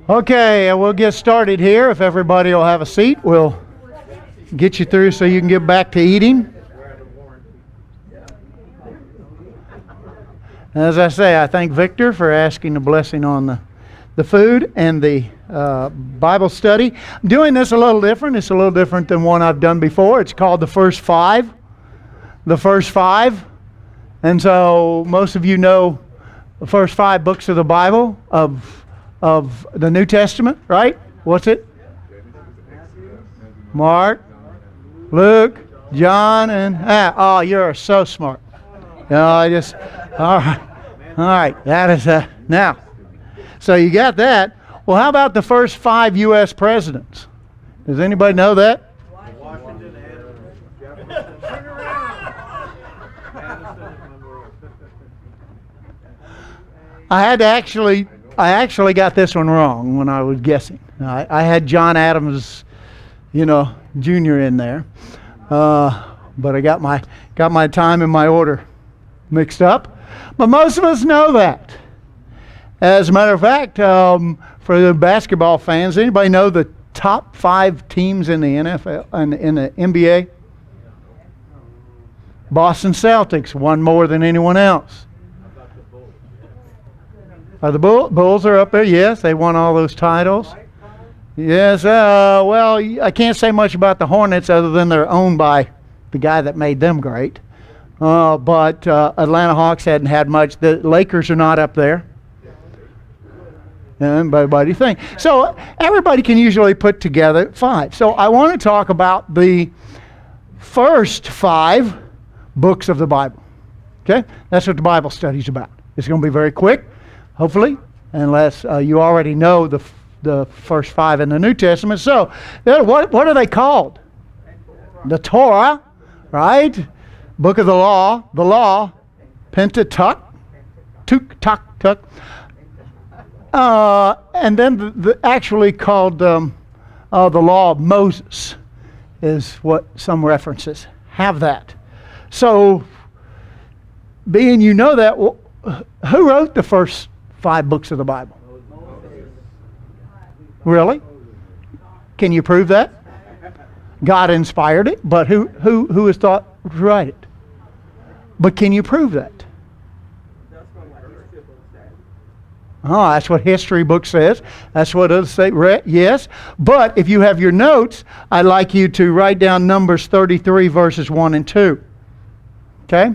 Okay, we'll get started here. If everybody will have a seat, we'll get you through so you can get back to eating. As I say, I thank Victor for asking a blessing on the food and the Bible study. I'm doing this a little different. It's a little different than one I've done before. It's called The First Five. The First Five. And so most of you know the first 5 books of the Bible of the New Testament, right? What's it? Mark, Luke, John, and oh, you're so smart. All right. That is now. So you got that. Well, how about the first 5 U.S. presidents? Does anybody know that? I actually got this one wrong when I was guessing. I had John Adams, Jr. in there, but I got my time and my order mixed up. But most of us know that. As a matter of fact, for the basketball fans, anybody know the top 5 teams in the NFL and in the NBA? Boston Celtics won more than anyone else. The Bulls are up there. Yes, they won all those titles. Yes, well, I can't say much about the Hornets other than they're owned by the guy that made them great. But Atlanta Hawks hadn't had much. The Lakers are not up there. And what do you think? So everybody can usually put together 5. So I want to talk about the first 5 books of the Bible. Okay? That's what the Bible study's about. It's going to be very quick. Hopefully, unless you already know the first 5 in the New Testament. So, what are they called? The Torah, right? Book of the Law, Pentateuch, and then the actually called the Law of Moses is what some references have that. So, being you know that, who wrote the first 5 books of the Bible? Really? Can you prove that? God inspired it, but who is thought to write it? But can you prove that? Oh, that's what history book says. That's what others say. Yes. But if you have your notes, I'd like you to write down Numbers 33 verses 1 and 2. Okay?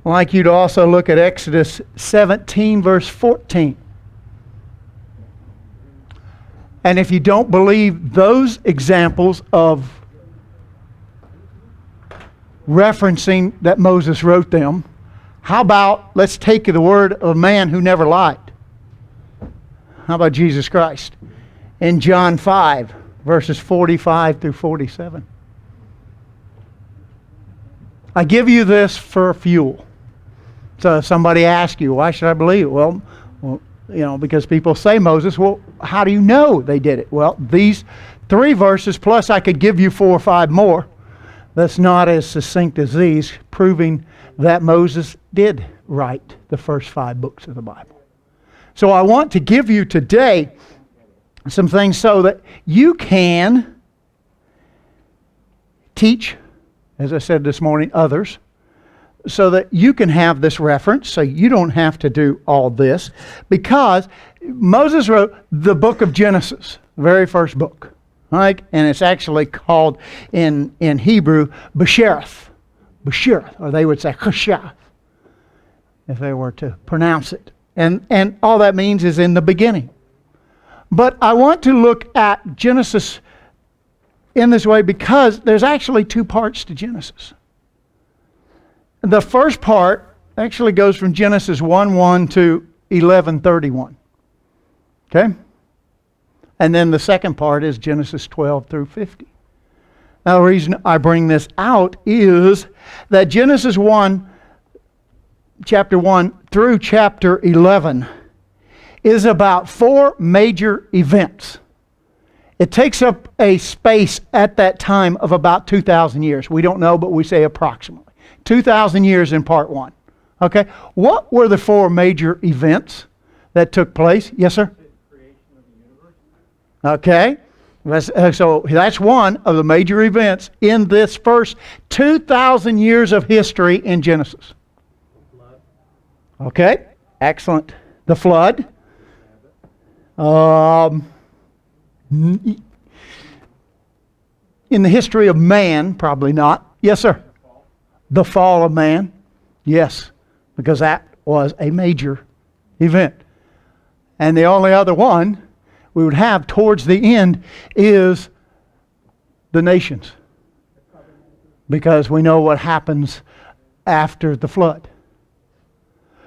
I'd like you to also look at Exodus 17, verse 14. And if you don't believe those examples of referencing that Moses wrote them, how about let's take the word of a man who never lied? How about Jesus Christ? In John 5, verses 45 through 47. I give you this for fuel. So if somebody asks you, why should I believe it? Well, because people say Moses. Well, how do you know they did it? Well, these 3 verses, plus I could give you 4 or 5 more. That's not as succinct as these, proving that Moses did write the first 5 books of the Bible. So I want to give you today some things so that you can teach, as I said this morning, others, so that you can have this reference, so you don't have to do all this, because Moses wrote the book of Genesis, the very first book, right? And it's actually called in Hebrew Beshereth, or they would say Cheshath, if they were to pronounce it. And all that means is in the beginning. But I want to look at Genesis in this way because there's actually 2 parts to Genesis. The first part actually goes from Genesis 1:1 to 11:31. Okay? And then the second part is Genesis 12 through 50. Now the reason I bring this out is that Genesis 1, chapter 1 through chapter 11 is about 4 major events. It takes up a space at that time of about 2,000 years. We don't know, but we say approximately. 2,000 years in part 1. Okay? What were the 4 major events that took place. Yes, sir? Okay. So that's one of the major events in this first 2,000 years of history in Genesis. Okay. Excellent. The flood. In the history of man, probably not. Yes, sir. The fall of man. Yes, because that was a major event. And the only other one we would have towards the end is the nations. Because we know what happens after the flood.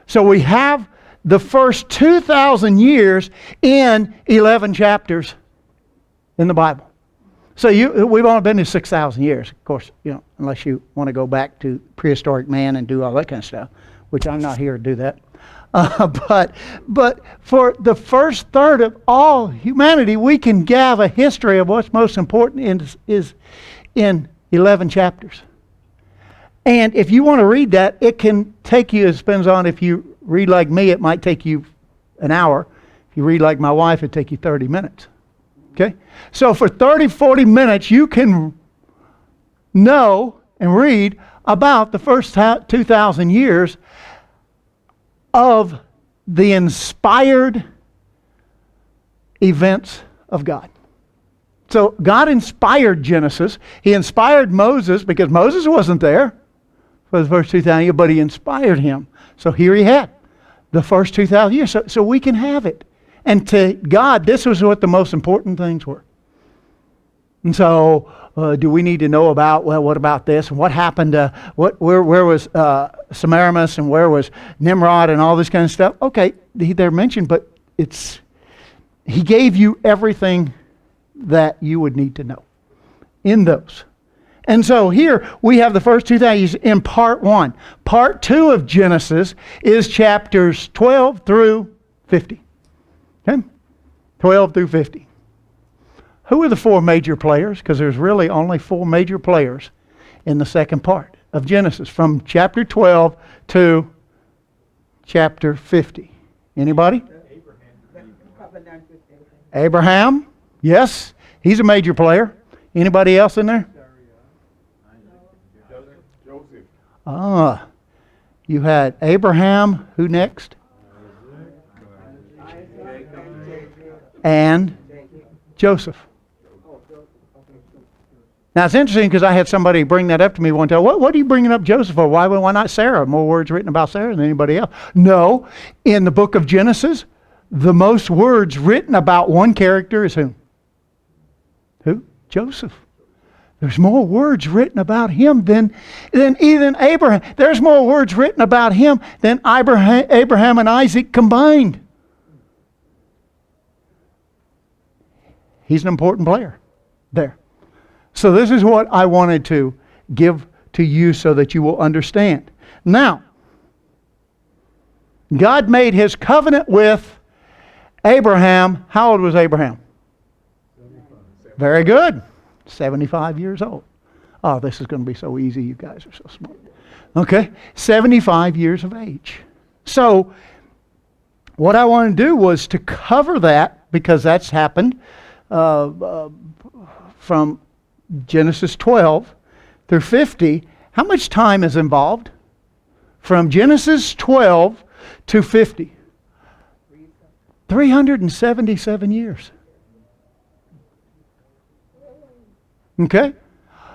So we have the first 2,000 years in 11 chapters in the Bible. So we've only been here 6,000 years, of course, unless you want to go back to prehistoric man and do all that kind of stuff, which I'm not here to do that. But for the first third of all humanity, we can give a history of what's most important is in 11 chapters. And if you want to read that, it can take you, it depends on if you read like me, it might take you an hour. If you read like my wife, it'd take you 30 minutes. Okay? So for 30, 40 minutes, you can know and read about the first 2,000 years of the inspired events of God. So God inspired Genesis. He inspired Moses because Moses wasn't there for the first 2,000 years, but he inspired him. So here he had the first 2,000 years. So we can have it. And to God, this was what the most important things were. And so, do we need to know about, well, what about this? And what happened? Where was Semiramis and where was Nimrod and all this kind of stuff? Okay, they're mentioned, but he gave you everything that you would need to know in those. And so here we have the first 2,000 years in part 1. Part 2 of Genesis is chapters 12 through 50. Okay? 12 through 50. Who are the 4 major players? Because there's really only 4 major players in the second part of Genesis, from chapter 12 to chapter 50. Anybody? Abraham. Yes, he's a major player. Anybody else in there? You had Abraham. Who next? And Joseph. Now it's interesting because I had somebody bring that up to me one time. What are you bringing up Joseph for? Why not Sarah? More words written about Sarah than anybody else. No, in the book of Genesis, the most words written about one character is who? Who? Joseph. There's more words written about him than even Abraham. There's more words written about him than Abraham and Isaac combined. He's an important player there. So this is what I wanted to give to you so that you will understand. Now, God made his covenant with Abraham. How old was Abraham? 75. Very good. 75 years old. Oh, this is going to be so easy. You guys are so smart. Okay, 75 years of age. So, what I wanted to do was to cover that, because that's happened from Genesis 12 through 50. How much time is involved? From Genesis 12 to 50. 377 years. Okay?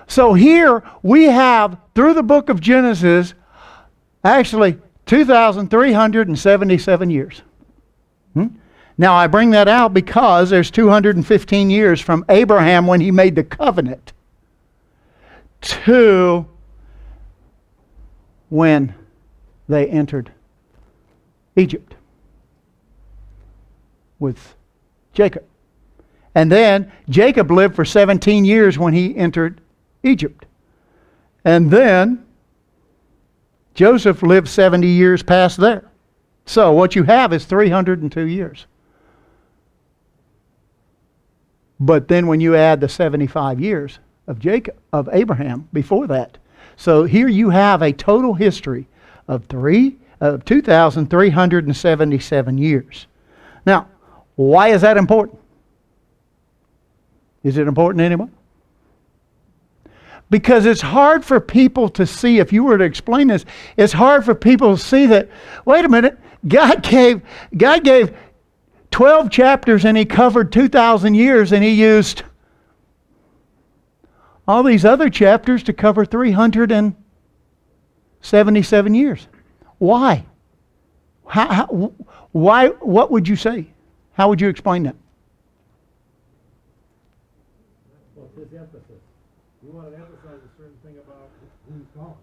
So here we have, through the book of Genesis, actually 2,377 years. Now I bring that out because there's 215 years from Abraham when he made the covenant to when they entered Egypt with Jacob. And then Jacob lived for 17 years when he entered Egypt. And then Joseph lived 70 years past there. So what you have is 302 years. But then when you add the 75 years of Abraham before that. So here you have a total history of 2,377 years. Now, why is that important? Is it important to anyone? Because it's hard for people to see, if you were to explain this, it's hard for people to see that, wait a minute, God gave 12 chapters and He covered 2,000 years, and He used all these other chapters to cover 377 years. Why? Why? What would you say? How would you explain that? Well, it's His emphasis. You want to emphasize a certain thing about who's gone.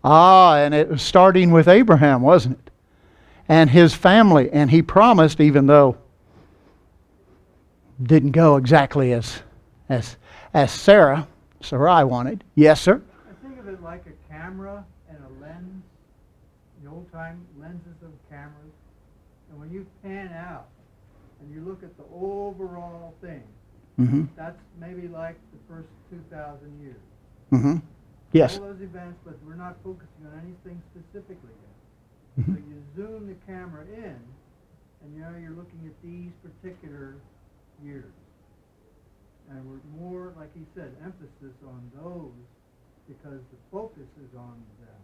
And it was starting with Abraham, wasn't it? And his family. And He promised, even though didn't go exactly as Sarai wanted. Yes, sir? I think of it like a camera and a lens. The old time lenses of cameras. And when you pan out and you look at the overall thing, Mm-hmm. that's maybe like the first 2,000 years. Mm-hmm. Yes. All those events, but we're not focusing on anything specifically yet. Mm-hmm. So you zoom the camera in, and you're looking at these particular years. And we're more, like he said, emphasis on those because the focus is on them.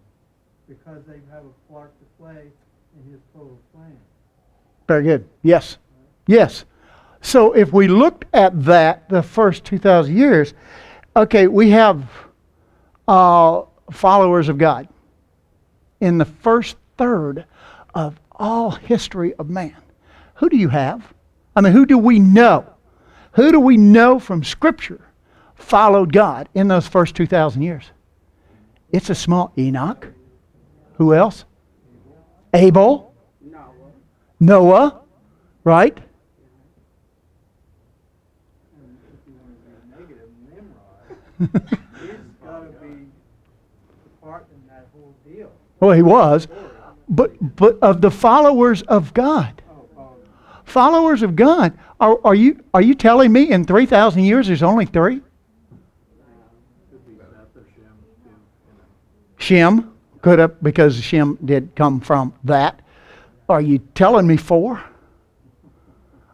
Because they have a part to play in His total plan. Very good. Yes. Yes. So if we looked at that, the first 2,000 years, okay, we have followers of God in the first third of all history of man. Who do you have? I mean, who do we know? Who do we know from Scripture followed God in those first 2,000 years? It's a small Enoch. Who else? Abel. Noah. Right? He's got to be part in that whole deal. Well, he was. But of the followers of God. Followers of God. Are you telling me in 3,000 years there's only 3? Shem could have, because Shem did come from that. Are you telling me 4?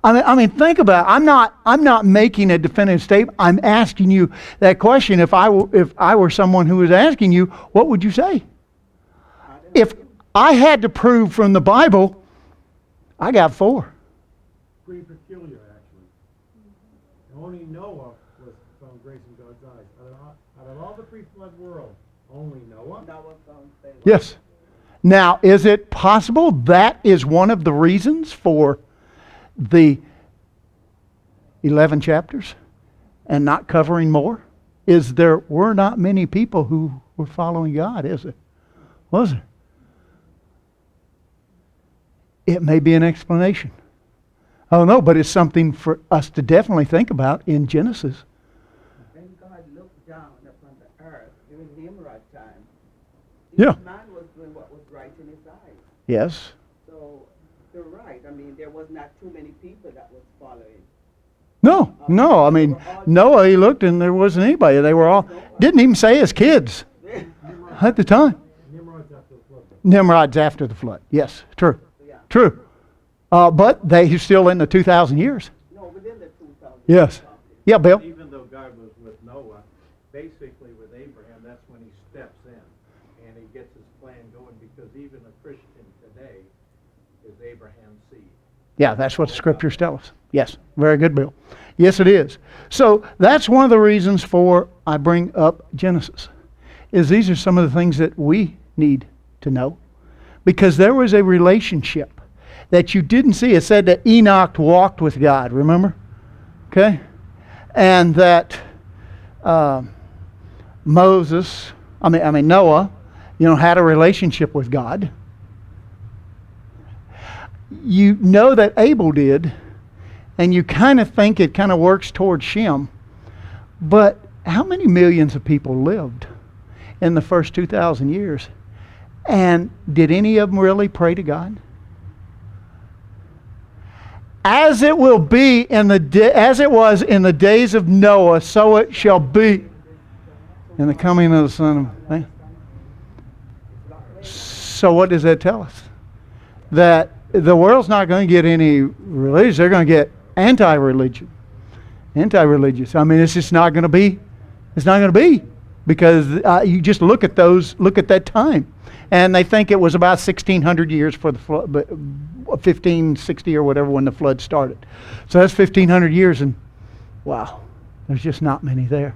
I mean, think about it. I'm not making a definitive statement. I'm asking you that question. If I were someone who was asking you, what would you say? If I had to prove from the Bible, I got 4. Pretty peculiar, actually. Only Noah was found grace in God's eyes. Out of all the pre-flood world, only Noah. Yes. Now, is it possible that is one of the reasons for the 11 chapters and not covering more? Is there were not many people who were following God, is it? Was it? It may be an explanation. Oh no, but it's something for us to definitely think about in Genesis. When God looked down upon the earth during Nimrod time, Yeah. man was doing what was right in his eyes. Yes. So you're right. I mean, there was not too many people that was following. No. I mean, Noah, he looked and there wasn't anybody. They were all, didn't even say his kids at the time. Nimrod's after the flood. Nimrod's after the flood. Yes, true. Yeah. True. But they still in the 2,000 years. No, within the 2,000. Yes. Yeah, Bill? Even though God was with Noah, basically with Abraham, that's when He steps in and He gets His plan going, because even a Christian today is Abraham's seed. Yeah, that's what the Scriptures tell us. Yes, very good, Bill. Yes, it is. So that's one of the reasons for I bring up Genesis, is these are some of the things that we need to know, because there was a relationship that you didn't see. It said that Enoch walked with God, remember? Okay? And that Noah, had a relationship with God. You know that Abel did, and you kind of think it kind of works towards Shem. But how many millions of people lived in the first 2,000 years? And did any of them really pray to God? As it will be as it was in the days of Noah, so it shall be in the coming of the Son of Man. So what does that tell us? That the world's not going to get any religious. They're going to get anti-religion, anti-religious. I mean, it's just not going to be. It's not going to be, because you just look at that time, and they think it was about 1,600 years for the flood, but 1560 or whatever when the flood started. So that's 1,500 years, and wow, there's just not many there.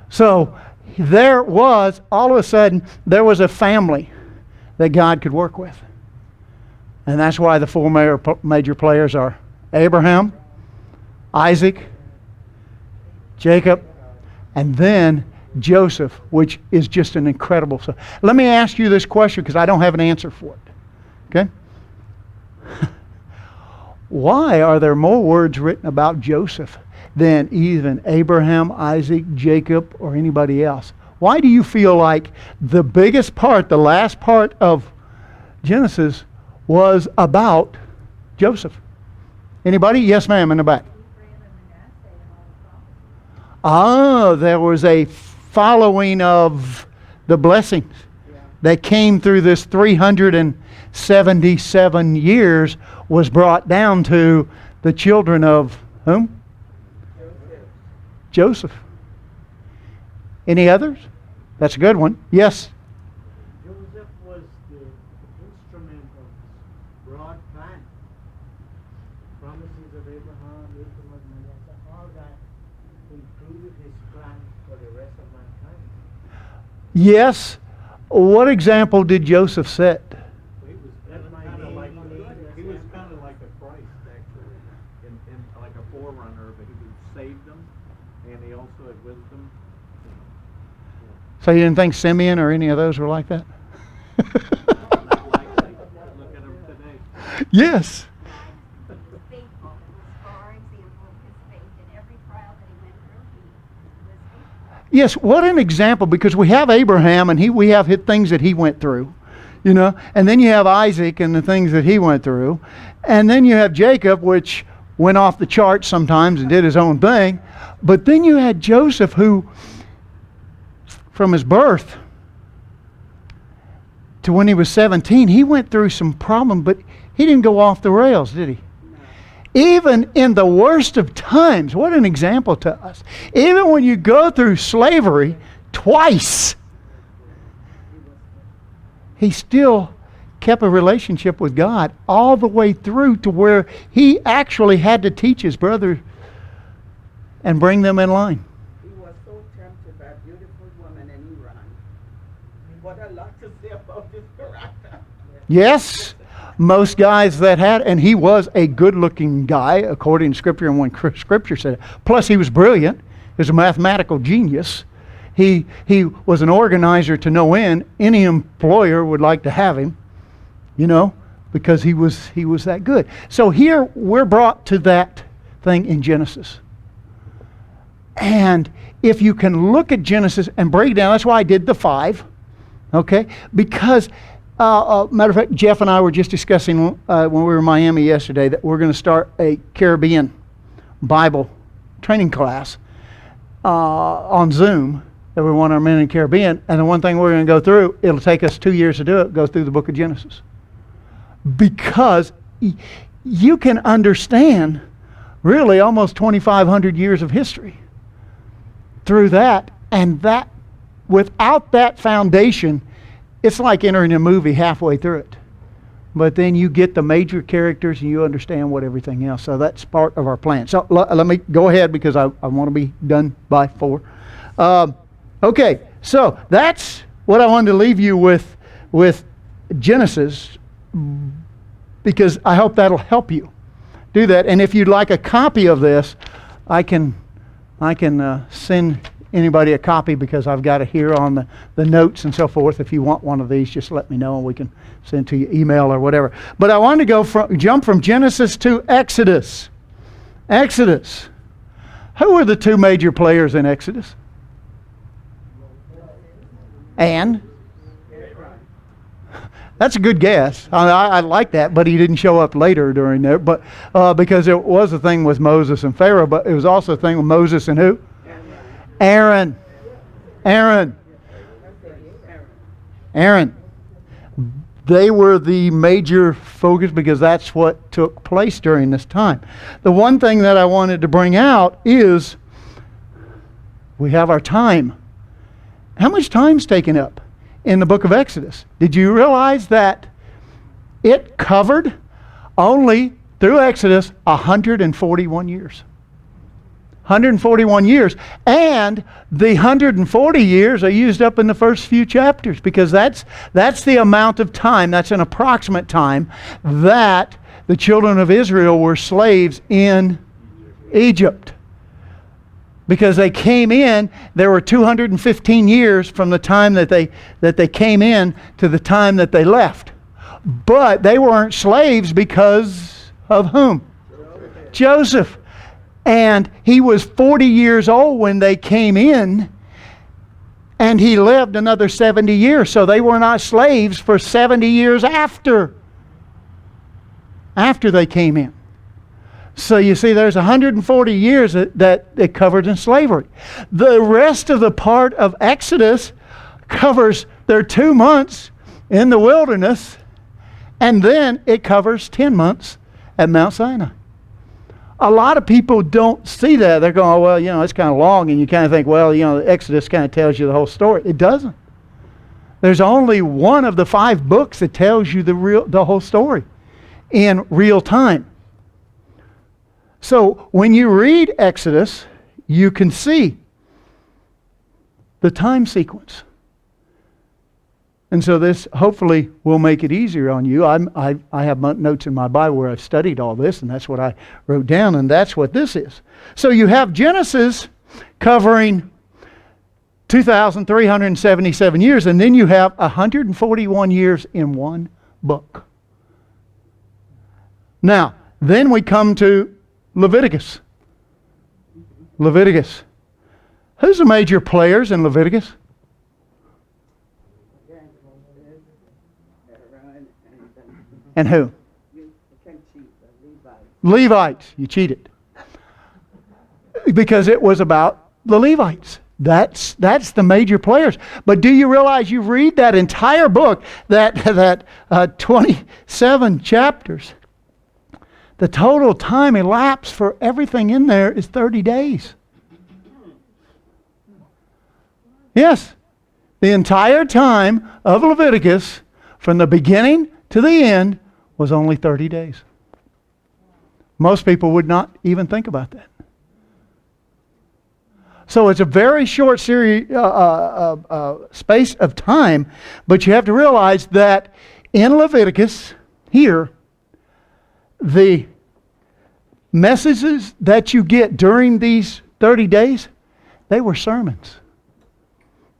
So there was, all of a sudden, there was a family that God could work with. And that's why the four major players are Abraham, Isaac, Jacob, and then Joseph, which is just an incredible. So let me ask you this question, because I don't have an answer for it. Okay? Why are there more words written about Joseph than even Abraham, Isaac, Jacob, or anybody else? Why do you feel like the biggest part, the last part of Genesis, was about Joseph? Anybody? Yes, ma'am, in the back. Ah, there was a following of the blessings that came through this 377 years, was brought down to the children of whom? Joseph. Any others? That's a good one. Yes. Joseph was the instrument of broad plan. Promises of Abraham, Manasseh, all that included his plan for the rest of mankind. Yes. What example did Joseph set? He was kind of like a Christ, actually, in like a forerunner, but he saved them, and he also had wisdom. So you didn't think Simeon or any of those were like that? Not likely. Look at them today. Yes. Faithful was our example of his faith in every trial that he went through. He was faithful. Yes, what an example, because we have Abraham and we have things that he went through, you know, and then you have Isaac and the things that he went through, and then you have Jacob, which went off the charts sometimes and did his own thing, but then you had Joseph, who from his birth to when he was 17, he went through some problem, but he didn't go off the rails, did he? Even in the worst of times, what an example to us. Even when you go through slavery twice, he still kept a relationship with God all the way through to where he actually had to teach his brother and bring them in line. He was so tempted by a beautiful woman in Iran. What a lot to say about his character. Yes, most guys that had, and he was a good-looking guy, according to Scripture, and when Scripture said it. Plus, he was brilliant. He was a mathematical genius. He was an organizer to no end. Any employer would like to have him, you know, because he was that good. So here we're brought to that thing in Genesis. And if you can look at Genesis and break it down, that's why I did the 5, okay? Because, matter of fact, Jeff and I were just discussing when we were in Miami yesterday that we're going to start a Caribbean Bible training class on Zoom that we want our men in the Caribbean. And the one thing we're going to go through, it'll take us 2 years to do it, go through the book of Genesis. Because you can understand really almost 2,500 years of history through that, and that without that foundation, it's like entering a movie halfway through it. But then you get the major characters and you understand what everything else. So that's part of our plan. So let me go ahead, because I want to be done by 4. Okay, so that's what I wanted to leave you with Genesis, because I hope that'll help you do that. And if you'd like a copy of this, I can send anybody a copy, because I've got it here on the notes and so forth. If you want one of these, just let me know and we can send to you email or whatever. But I wanted to jump from Genesis to Exodus. Exodus. Who were the 2 major players in Exodus? And? That's a good guess. I like that, but he didn't show up later during there. But because it was a thing with Moses and Pharaoh, but it was also a thing with Moses and who? Aaron. they were the major focus because that's what took place during this time. The one thing that I wanted to bring out is we have our time. How much time's taken up in the book of Exodus? Did you realize that it covered only through Exodus 141 years? 141 years. And the 140 years are used up in the first few chapters because that's the amount of time, that's an approximate time, that the children of Israel were slaves in Egypt. Because they came in, there were 215 years from the time that they came in to the time that they left. But they weren't slaves because of whom? Joseph. And he was 40 years old when they came in, and he lived another 70 years. So they were not slaves for 70 years after they came in. So you see, there's 140 years that it covers in slavery. The rest of the part of Exodus covers their 2 months in the wilderness, and then it covers 10 months at Mount Sinai. A lot of people don't see that. They're going, well, it's kind of long, and you kind of think, well, Exodus kind of tells you the whole story. It doesn't. There's only one of the 5 books that tells you the whole story in real time. So when you read Exodus, you can see the time sequence. And so this hopefully will make it easier on you. I have notes in my Bible where I've studied all this, and that's what I wrote down, and that's what this is. So you have Genesis covering 2,377 years, and then you have 141 years in one book. Now, then we come to Leviticus. Leviticus. Who's the major players in Leviticus? And who? Levites. You cheated. Because it was about the Levites. That's the major players. But do you realize you read that entire book, that 27 chapters, the total time elapsed for everything in there is 30 days. Yes. The entire time of Leviticus, from the beginning to the end, was only 30 days. Most people would not even think about that. So it's a very short space of time, but you have to realize that in Leviticus, here, the messages that you get during these 30 days, they were sermons.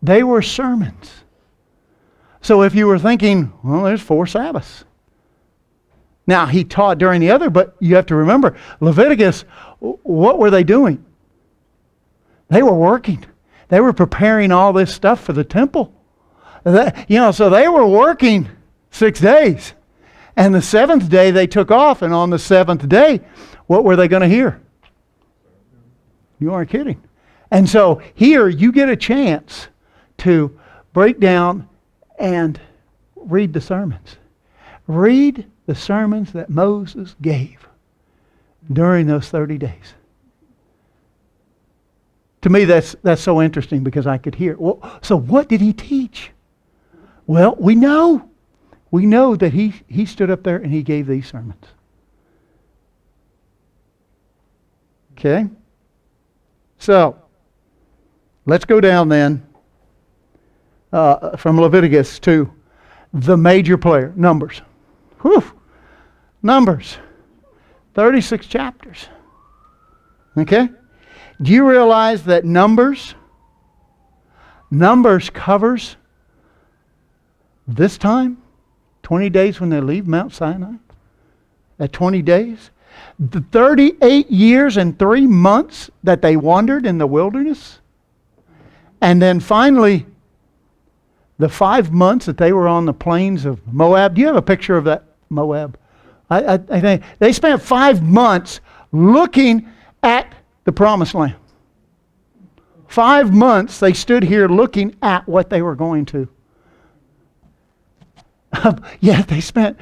They were sermons. So if you were thinking, well, there's 4 Sabbaths. Now, he taught during the other, but you have to remember, Leviticus, what were they doing? They were working. They were preparing all this stuff for the temple. So they were working 6 days. And the 7th day they took off, and on the 7th day, what were they going to hear? You aren't kidding. And so here you get a chance to break down and read the sermons. Read the sermons that Moses gave during those 30 days. To me, that's so interesting because I could hear. Well, so what did he teach? Well, we know that he stood up there and he gave these sermons. Okay? So, let's go down then from Leviticus to the major player, Numbers. Whew! Numbers. 36 chapters. Okay? Do you realize that Numbers covers this time? 20 days when they leave Mount Sinai? At 20 days? The 38 years and 3 months that they wandered in the wilderness? And then finally, the 5 months that they were on the plains of Moab. Do you have a picture of that Moab? I think they spent 5 months looking at the promised land. 5 months they stood here looking at what they were going to. Yeah, they spent,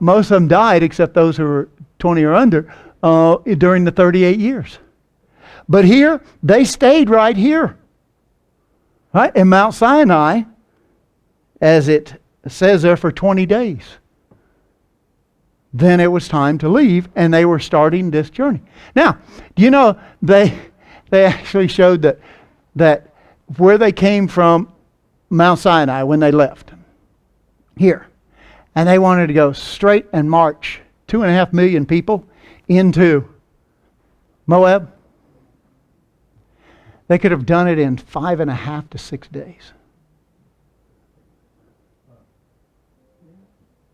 most of them died except those who were 20 or under during the 38 years. But here, they stayed right here. Right? In Mount Sinai, as it says there, for 20 days. Then it was time to leave, and they were starting this journey. Now, do you know they actually showed that where they came from, Mount Sinai, when they left here, and they wanted to go straight and march 2.5 million people into Moab. They could have done it in 5.5 to 6 days.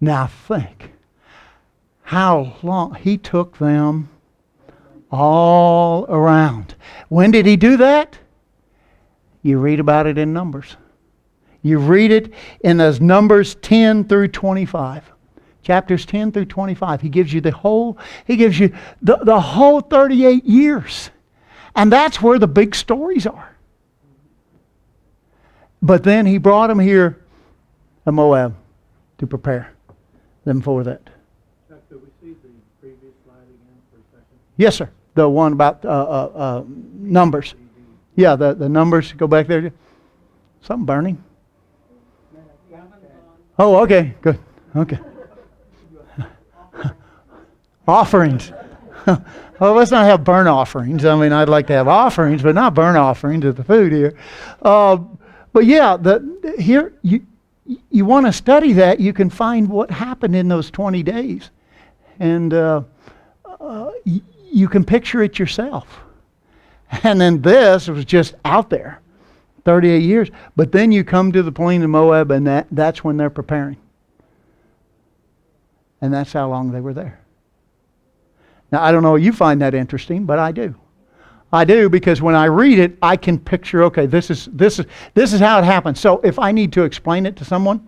Now think how long he took them all around. When did he do that? You read about it in Numbers. You read it in those Numbers 10 through 25. Chapters 10 through 25. He gives you the whole 38 years. And that's where the big stories are. But then he brought them here to Moab to prepare them for that. Chuck, could we see the previous slide again for a second? Yes, sir. The one about Numbers. Yeah, the Numbers. Go back there. Something burning. Oh, okay. Good. Okay. Offerings. Well, let's not have burnt offerings. I mean, I'd like to have offerings, but not burnt offerings of the food here. But yeah, here you want to study that. You can find what happened in those 20 days, and you can picture it yourself. And then this was just out there, 38 years. But then you come to the plain of Moab, and that's when they're preparing, and that's how long they were there. Now, I don't know if you find that interesting, but I do. I do, because when I read it, I can picture, okay, this is how it happened. So if I need to explain it to someone,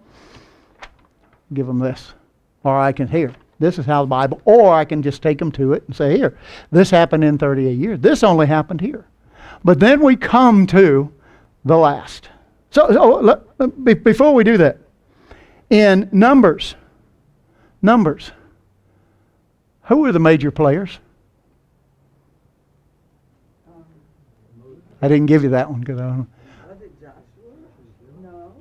give them this. Or I can hear, this is how the Bible, or I can just take them to it and say, here, this happened in 38 years. This only happened here. But then we come to the last. So before we do that, in Numbers, who were the major players? I didn't give you that one because I don't know. Was it Joshua? No.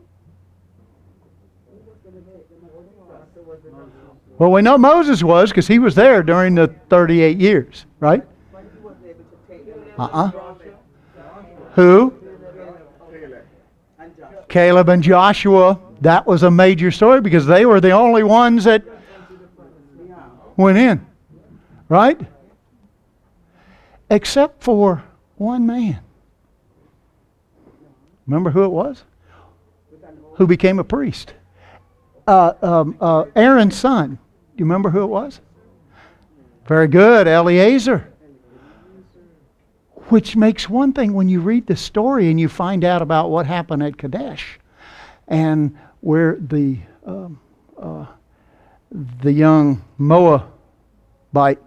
Well, we know Moses was, because he was there during the 38 years, right? Who? Caleb and Joshua. That was a major story because they were the only ones that went in, right? Except for one man. Remember who it was? Who became a priest? Aaron's son. Do you remember who it was? Very good, Eleazar. Which makes one thing when you read the story and you find out about what happened at Kadesh, and where the young Moabite.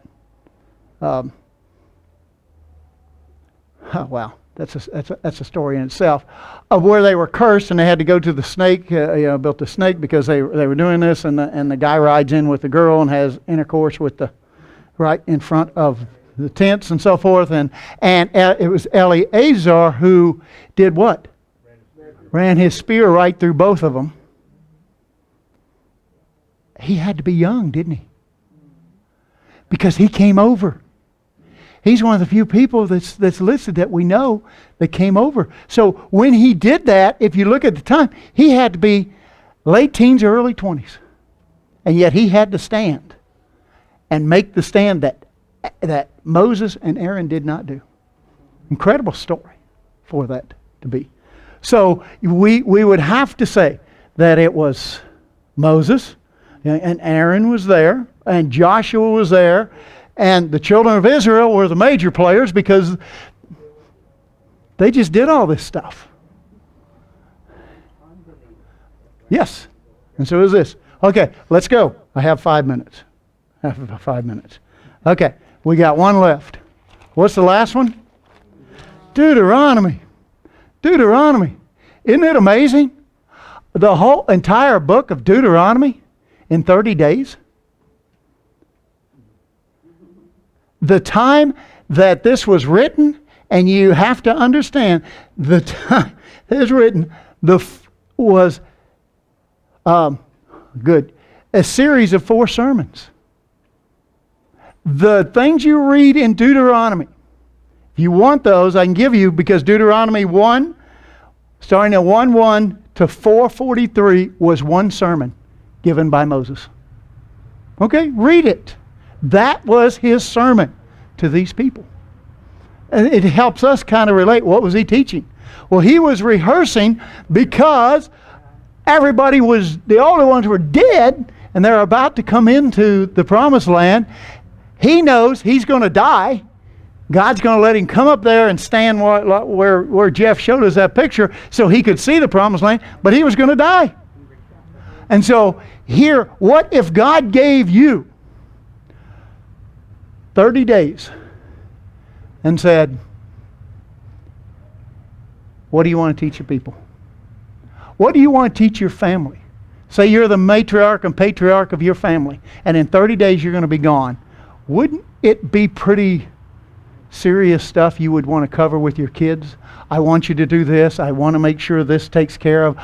Wow. That's a story in itself, of where they were cursed and they had to go to the snake. Built a snake because they were doing this, and the guy rides in with the girl and has intercourse with right in front of the tents and so forth. And it was Eleazar who did what? Ran his spear right through both of them. He had to be young, didn't he? Because he came over. He's one of the few people that's listed that we know that came over. So when he did that, if you look at the time, he had to be late teens or early 20s. And yet he had to stand and make the stand that Moses and Aaron did not do. Incredible story for that to be. So we would have to say that it was Moses, and Aaron was there, and Joshua was there, and the children of Israel were the major players because they just did all this stuff. Yes. And so is this. Okay, let's go. I have 5 minutes. I have 5 minutes. Okay, we got one left. What's the last one? Deuteronomy. Deuteronomy. Isn't it amazing? the whole entire book of Deuteronomy in 30 days? The time that this was written, and you have to understand, the time it was written was a series of 4 sermons. The things you read in Deuteronomy, if you want those, I can give you, because Deuteronomy 1, starting at 1:1 to 4:43, was one sermon given by Moses. Okay, read it. That was his sermon to these people. And it helps us kind of relate. What was he teaching? Well, he was rehearsing because the older ones were dead, and they're about to come into the promised land. He knows he's going to die. God's going to let him come up there and stand where Jeff showed us that picture so he could see the promised land, but he was going to die. And so here, what if God gave you 30 days and said, what do you want to teach your people? What do you want to teach your family? Say you're the matriarch and patriarch of your family, and in 30 days you're going to be gone. Wouldn't it be pretty serious stuff you would want to cover with your kids? I want you to do this. I want to make sure this takes care of,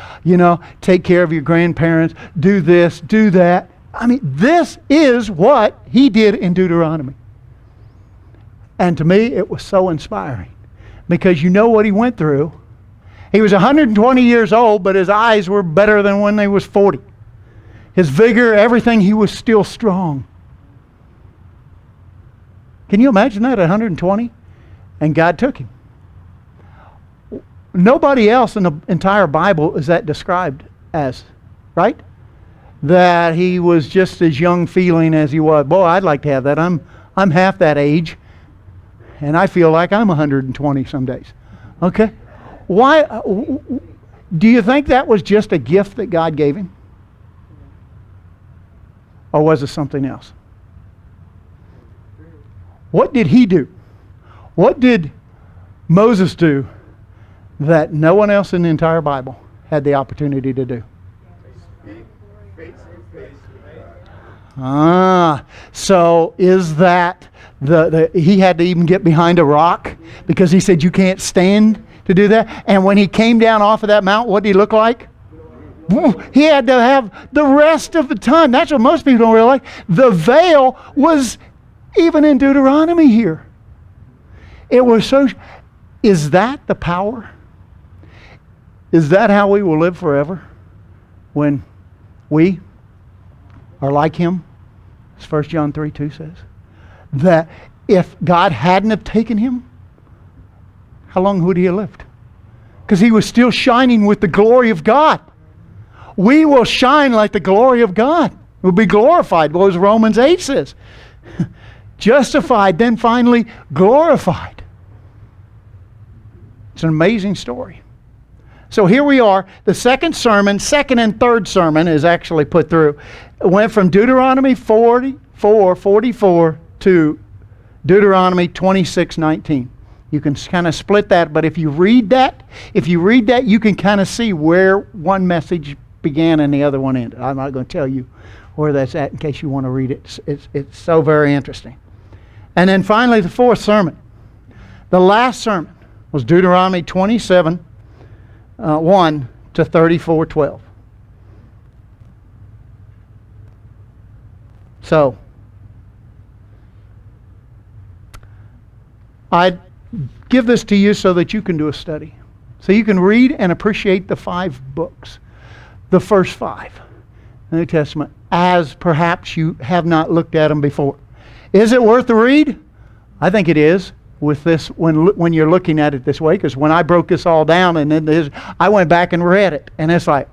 take care of your grandparents. Do this, do that. I mean, this is what he did in Deuteronomy. And to me, it was so inspiring. Because you know what he went through. He was 120 years old, but his eyes were better than when he was 40. His vigor, everything, he was still strong. Can you imagine that, 120? And God took him. Nobody else in the entire Bible is that described as, right? That he was just as young feeling as he was. Boy, I'd like to have that. I'm half that age, and I feel like I'm 120 some days. Okay? Why? Do you think that was just a gift that God gave him? Or was it something else? What did he do? What did Moses do that no one else in the entire Bible had the opportunity to do? So is that he had to even get behind a rock because he said you can't stand to do that? And when he came down off of that mountain, what did he look like? He had to have the rest of the time. That's what most people don't realize. The veil was even in Deuteronomy here. It was so... Is that the power? Is that how we will live forever? When we are like him? As 1 John 3:2 says. That if God hadn't have taken him, how long would he have lived? Because he was still shining with the glory of God. We will shine like the glory of God. We'll be glorified. What was Romans 8 says. Justified, then finally glorified. It's an amazing story. So here we are. The second and third sermon is actually put through. It went from Deuteronomy 44 to Deuteronomy 26:19. You can kind of split that, but if you read that, you can kind of see where one message began and the other one ended. I'm not going to tell you where that's at in case you want to read it. It's so very interesting. And then finally, the fourth sermon. The last sermon was Deuteronomy 27, 1 to 34:12. So, I give this to you so that you can do a study. So you can read and appreciate the 5 books, the first 5 in the New Testament, as perhaps you have not looked at them before. Is it worth the read? I think it is with this when you're looking at it this way, because when I broke this all down and then I went back and read it, and it's like,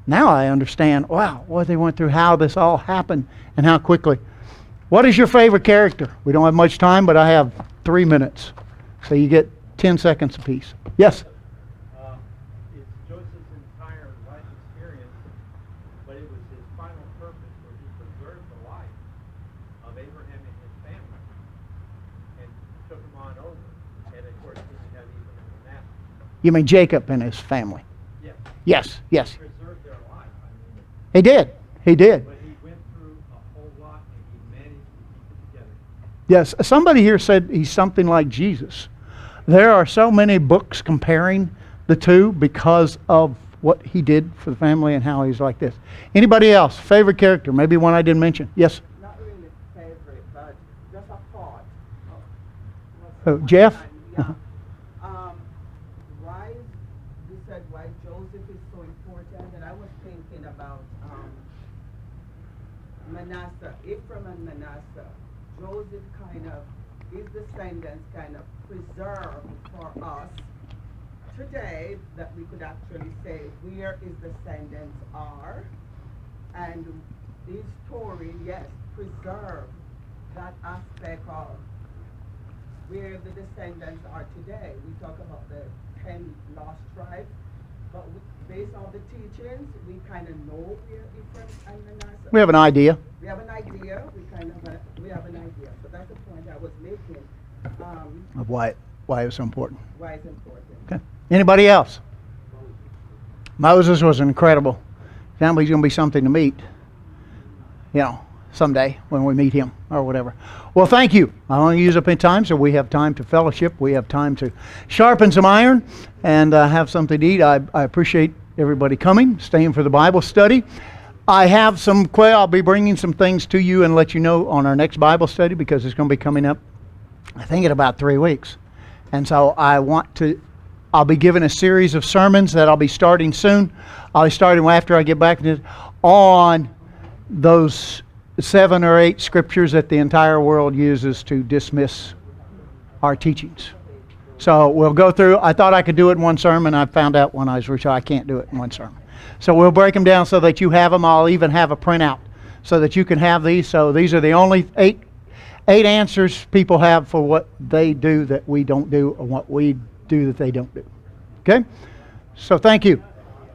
now I understand, wow, what they went through, how this all happened, and how quickly. What is your favorite character? We don't have much time, but I have 3 minutes. So you get 10 seconds apiece. Yes? It's Joseph's entire life experience, but it was his final purpose where he preserved the life of Abraham and his family and took him on over. And of course, didn't have even a master. You mean Jacob and his family? Yes. Yes, yes. Preserved their He did. He did. But he went through a whole lot and he managed to keep it together. Yes, somebody here said he's something like Jesus. There are so many books comparing the two because of what he did for the family and how he's like this. Anybody else? Favorite character? Maybe one I didn't mention. Yes? Not really favorite, but just a thought. Oh, Jeff? Yeah. Why, you said why Joseph is so important, and I was thinking about Manasseh, Ephraim and Manasseh. Joseph kind of, his descendants kind of preserved for us today that we could actually say where his descendants are, and his story, yes, preserved that aspect of where the descendants are today. We talk about the 10 lost tribes, but based on the teachings, we kind of know where Ephraim and Manasseh. We have an idea. We have an idea. We have an idea. So that's the point I was making. Of why it was so important. Why it's important. Okay. Anybody else? Moses was incredible. Family's going to be something to meet. You know, someday when we meet him or whatever. Well, thank you. I want to use up in time so we have time to fellowship. We have time to sharpen some iron and have something to eat. I appreciate everybody coming, staying for the Bible study. I have I'll be bringing some things to you and let you know on our next Bible study because it's going to be coming up, I think, in about 3 weeks. And so I'll be giving a series of sermons that I'll be starting soon. I'll be starting after I get back on those 7 or 8 scriptures that the entire world uses to dismiss our teachings. So we'll go through. I thought I could do it in one sermon. I found out when I was researching I can't do it in one sermon. So we'll break them down so that you have them. I'll even have a printout so that you can have these. So these are the only 8 answers people have for what they do that we don't do, or what we do that they don't do. Okay? So thank you.